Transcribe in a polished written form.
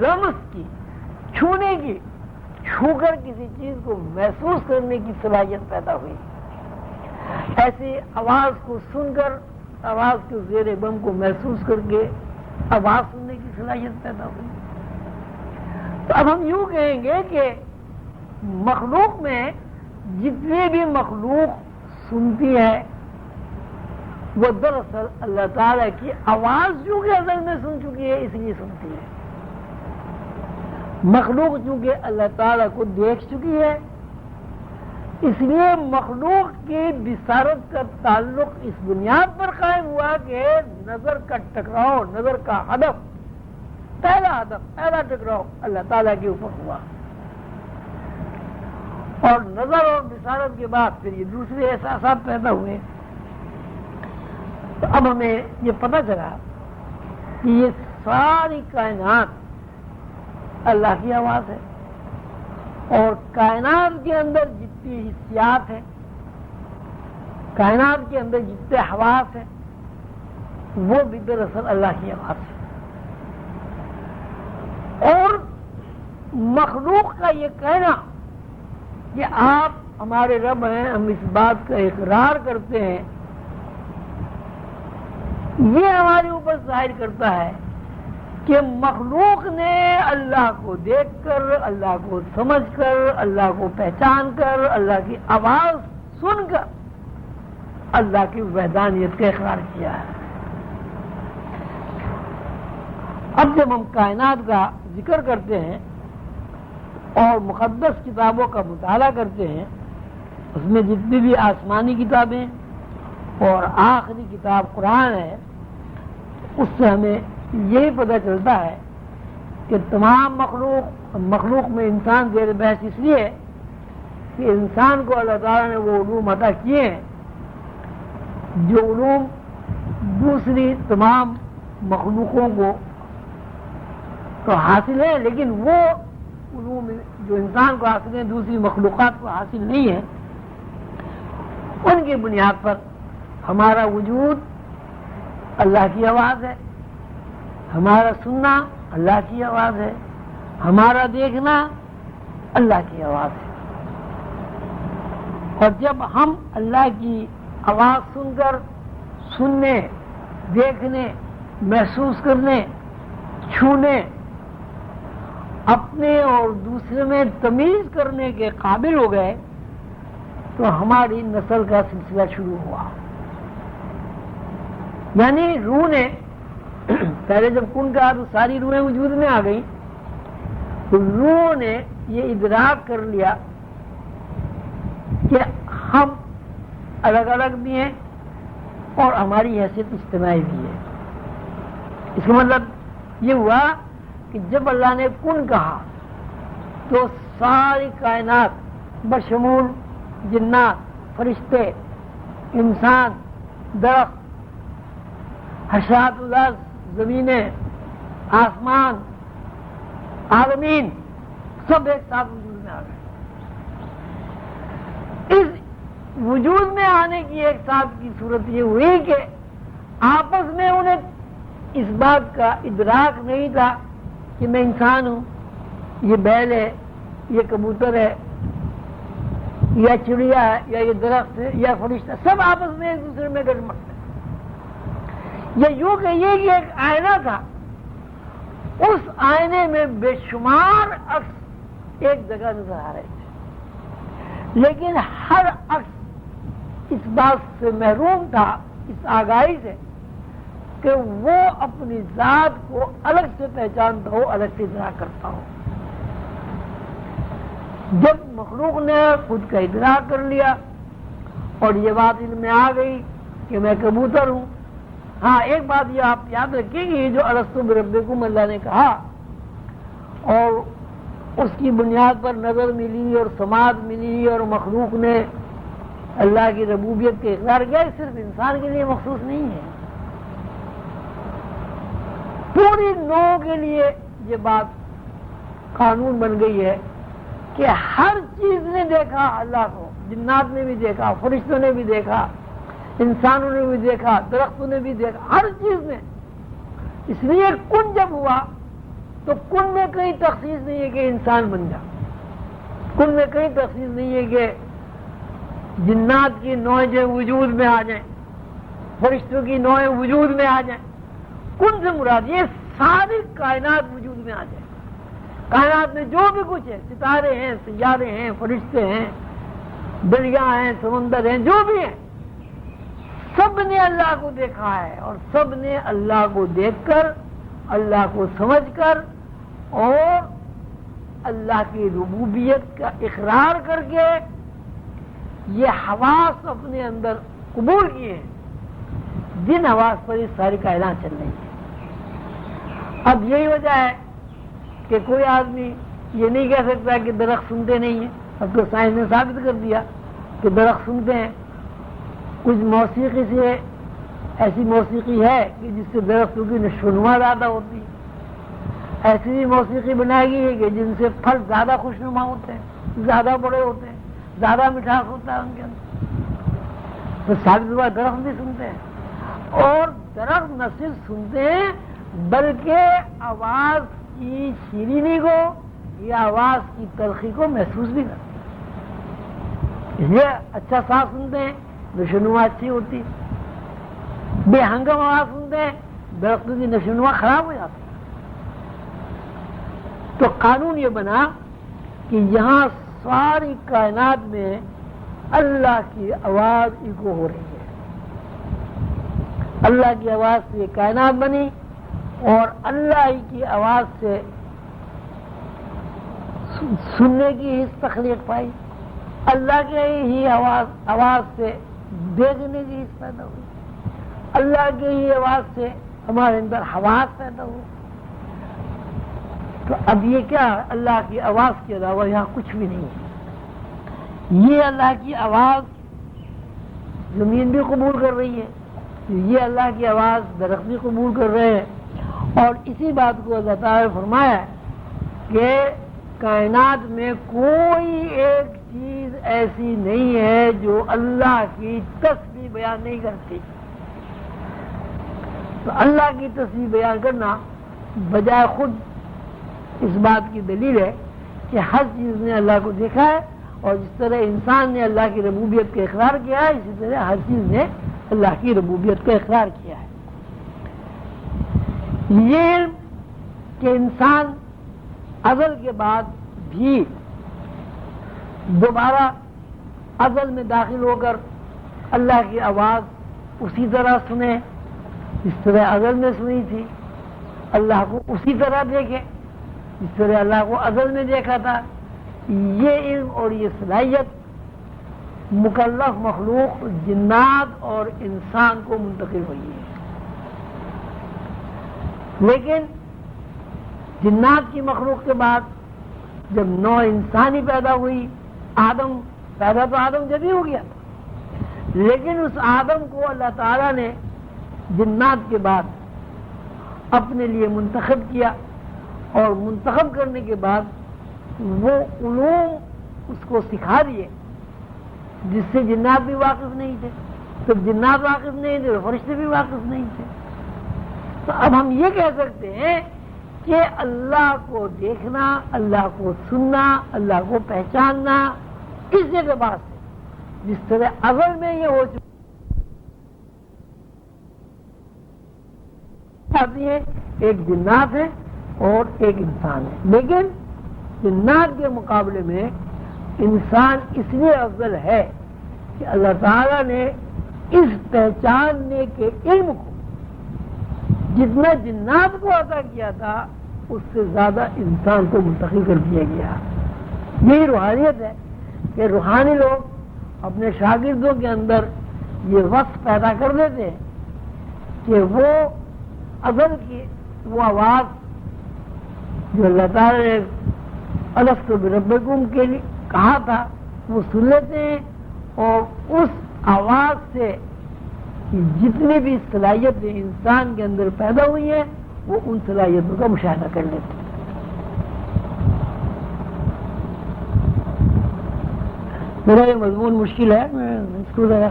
لمس کی، چھونے کی، چھو کر کسی چیز کو محسوس کرنے کی صلاحیت پیدا ہوئی. ایسی آواز کو سن کر، آواز کے زیر بم کو محسوس کر کے آواز سننے کی صلاحیت پیدا ہوئی. تو اب ہم یوں کہیں گے کہ مخلوق میں جتنی بھی مخلوق سنتی ہے وہ دراصل اللہ تعالیٰ کی آواز چونکہ اصل میں سن چکی ہے اس لیے سنتی ہے. مخلوق چونکہ اللہ تعالیٰ کو دیکھ چکی ہے اس لیے مخلوق کی بصارت کا تعلق اس بنیاد پر قائم ہوا کہ نظر کا ٹکراؤ، نظر کا ہدف، پہلا ہدف، پہلا ٹکراؤ اللہ تعالیٰ کے اوپر ہوا، اور نظر اور بصارت کے بعد پھر یہ دوسرے احساسات پیدا ہوئے. تو اب ہمیں یہ پتہ چلا کہ یہ ساری کائنات اللہ کی آواز ہے، اور کائنات کے اندر جتنی حسیات ہیں، کائنات کے اندر جتنے حواس ہیں، وہ بھی دراصل اللہ کی آواز ہے. اور مخلوق کا یہ کہنا کہ آپ ہمارے رب ہیں، ہم اس بات کا اقرار کرتے ہیں، یہ ہمارے اوپر ظاہر کرتا ہے کہ مخلوق نے اللہ کو دیکھ کر، اللہ کو سمجھ کر، اللہ کو پہچان کر، اللہ کی آواز سن کر اللہ کی وحدانیت کا اقرار کیا ہے. اب جب ہم کائنات کا ذکر کرتے ہیں اور مقدس کتابوں کا مطالعہ کرتے ہیں، اس میں جتنی بھی آسمانی کتابیں اور آخری کتاب قرآن ہے، اس سے ہمیں یہی پتہ چلتا ہے کہ تمام مخلوق میں انسان زیر بحث اس لیے کہ انسان کو اللہ تعالیٰ نے وہ علوم عطا کیے ہیں جو علوم دوسری تمام مخلوقوں کو تو حاصل ہے، لیکن وہ علوم جو انسان کو حاصل ہیں دوسری مخلوقات کو حاصل نہیں ہے. ان کی بنیاد پر ہمارا وجود اللہ کی آواز ہے، ہمارا سننا اللہ کی آواز ہے، ہمارا دیکھنا اللہ کی آواز ہے. اور جب ہم اللہ کی آواز سن کر سننے، دیکھنے، محسوس کرنے، چھونے، اپنے اور دوسرے میں تمیز کرنے کے قابل ہو گئے تو ہماری نسل کا سلسلہ شروع ہوا. یعنی روح نے پہلے جب کن کہا تو ساری روحیں وجود میں آ گئی، تو روح نے یہ ادراک کر لیا کہ ہم الگ الگ بھی ہیں اور ہماری حیثیت اجتماعی بھی ہے. اس کا مطلب یہ ہوا کہ جب اللہ نے کن کہا تو ساری کائنات بشمول جنات، فرشتے، انسان، درخت، حشرات الارض، زمینیں، آسمان، عالمین، سب ایک ساتھ وجود میں آ گئے. اس وجود میں آنے کی ایک ساتھ کی صورت یہ ہوئی کہ آپس میں انہیں اس بات کا ادراک نہیں تھا کہ میں انسان ہوں، یہ بیل ہے، یہ کبوتر ہے، یا چڑیا ہے، یا یہ درخت ہے، یا فرشتہ، سب آپس میں ایک دوسرے میں گڑمٹ. یہ یوں کہیے کہ ایک آئینہ تھا، اس آئینے میں بے شمار عکس ایک جگہ نظر آ رہے تھے، لیکن ہر عکس اس بات سے محروم تھا، اس آگاہی سے کہ وہ اپنی ذات کو الگ سے پہچانتا ہو، الگ سے ادراک کرتا ہو. جب مخلوق نے خود کا ادراک کر لیا اور یہ بات علم میں آ گئی کہ میں کبوتر ہوں. ہاں ایک بات یہ آپ یاد رکھیں کہ یہ جو الستو بربکم اللہ نے کہا اور اس کی بنیاد پر نظر ملی اور سماعت ملی اور مخلوق نے اللہ کی ربوبیت کا اقرار کیا، یہ صرف انسان کے لیے مخصوص نہیں ہے، پوری نو کے لیے یہ بات قانون بن گئی ہے کہ ہر چیز نے دیکھا اللہ کو. جنات نے بھی دیکھا، فرشتوں نے بھی دیکھا، انسانوں نے بھی دیکھا، درختوں نے بھی دیکھا، ہر چیز نے. اس لیے کن جب ہوا تو کن میں کہیں تخصیص نہیں ہے کہ انسان بن جائے، کن میں کہیں تخصیص نہیں ہے کہ جنات کی نوع جو وجود میں آ جائیں، فرشتوں کی نوع وجود میں آ جائیں. کن سے مراد یہ ساری کائنات وجود میں آ جائے. کائنات میں جو بھی کچھ ہے، ستارے ہیں، سیارے ہیں، فرشتے ہیں، دریاں ہیں، سمندر ہیں، جو بھی ہیں، سب نے اللہ کو دیکھا ہے، اور سب نے اللہ کو دیکھ کر، اللہ کو سمجھ کر اور اللہ کی ربوبیت کا اقرار کر کے یہ حواس اپنے اندر قبول کیے ہیں، جن حواس پر یہ ساری کائنات چل رہی ہے. اب یہی وجہ ہے کہ کوئی آدمی یہ نہیں کہہ سکتا کہ درخت سنتے نہیں ہیں. اب تو سائنس نے ثابت کر دیا کہ درخت سنتے ہیں. کچھ موسیقی سے ایسی موسیقی ہے کہ جس سے درختوں کی نشو و نما زیادہ ہوتی ہے. ایسی بھی موسیقی بنائی گئی ہے کہ جن سے پھل زیادہ خوشنما ہوتے ہیں، زیادہ بڑے ہوتے ہیں، زیادہ مٹھاس ہوتا ہے ان کے اندر. تو ثابت ہوا درخت بھی سنتے ہیں. اور درخت نہ صرف سنتے ہیں بلکہ آواز کی شیرینی کو یا آواز کی تلخی کو محسوس بھی کرتے ہیں. یہ اچھا سانس سنتے ہیں، نشو و نما اچھی ہوتی ہے. بے ہنگم آواز سنتے ہیں، درختوں کی نشو و نما خراب ہو جاتی ہے. تو قانون یہ بنا کہ یہاں ساری کائنات میں اللہ کی آواز ایکو ہو رہی ہے. اللہ کی آواز سے کائنات بنی اور اللہ ہی کی آواز سے سننے کی حس تخلیق پائی. اللہ کے ہی آواز سے دیکھنے کی حس پیدا ہوئی. اللہ کے ہی آواز سے ہمارے اندر حواس پیدا ہوئی. تو اب یہ کیا اللہ کی آواز کے علاوہ یہاں کچھ بھی نہیں ہے. یہ اللہ کی آواز زمین بھی قبول کر رہی ہے، یہ اللہ کی آواز درخت بھی قبول کر رہے ہیں. اور اسی بات کو اللہ تعالیٰ نے فرمایا کہ کائنات میں کوئی ایک چیز ایسی نہیں ہے جو اللہ کی تسبیح بیان نہیں کرتی. تو اللہ کی تسبیح بیان کرنا بجائے خود اس بات کی دلیل ہے کہ ہر چیز نے اللہ کو دیکھا ہے، اور جس طرح انسان نے اللہ کی ربوبیت کا اقرار کیا ہے، اسی طرح ہر چیز نے اللہ کی ربوبیت کا اقرار کیا ہے. یہ علم کہ انسان ازل کے بعد بھی دوبارہ ازل میں داخل ہو کر اللہ کی آواز اسی طرح سنے جس طرح ازل میں سنی تھی، اللہ کو اسی طرح دیکھے جس طرح اللہ کو ازل میں دیکھا تھا، یہ علم اور یہ صلاحیت مکلف مخلوق جنات اور انسان کو منتقل ہوئی ہے. لیکن جنات کی مخلوق کے بعد جب نوع انسانی پیدا ہوئی، آدم پیدا تو آدم جبھی ہو گیا تھا، لیکن اس آدم کو اللہ تعالیٰ نے جنات کے بعد اپنے لیے منتخب کیا، اور منتخب کرنے کے بعد وہ علوم اس کو سکھا دیے جس سے جنات بھی واقف نہیں تھے. تو جنات واقف نہیں تھے تو فرشتے بھی واقف نہیں تھے. تو اب ہم یہ کہہ سکتے ہیں کہ اللہ کو دیکھنا، اللہ کو سننا، اللہ کو پہچاننا اس اعتبار سے جس طرح اول میں یہ ہو چکی ہے، ایک جنات ہے اور ایک انسان ہے. لیکن جنات کے مقابلے میں انسان اس لیے افضل ہے کہ اللہ تعالیٰ نے اس پہچاننے کے علم کو جتنا جنات کو عطا کیا تھا اس سے زیادہ انسان کو منتقل کر دیا گیا. یہی روحانیت ہے کہ روحانی لوگ اپنے شاگردوں کے اندر یہ وصف پیدا کر دیتے ہیں کہ وہ ازل کی وہ آواز جو اللہ تعالیٰ نے الستو بربکم کے لیے کہا تھا وہ سن لیتے ہیں، اور اس آواز سے جتنی بھی صلاحیتیں انسان کے اندر پیدا ہوئی ہیں وہ ان صلاحیتوں کا مشاہدہ کر لیتے ہیں. میرا یہ مضمون مشکل ہے، میں اس کو ذرا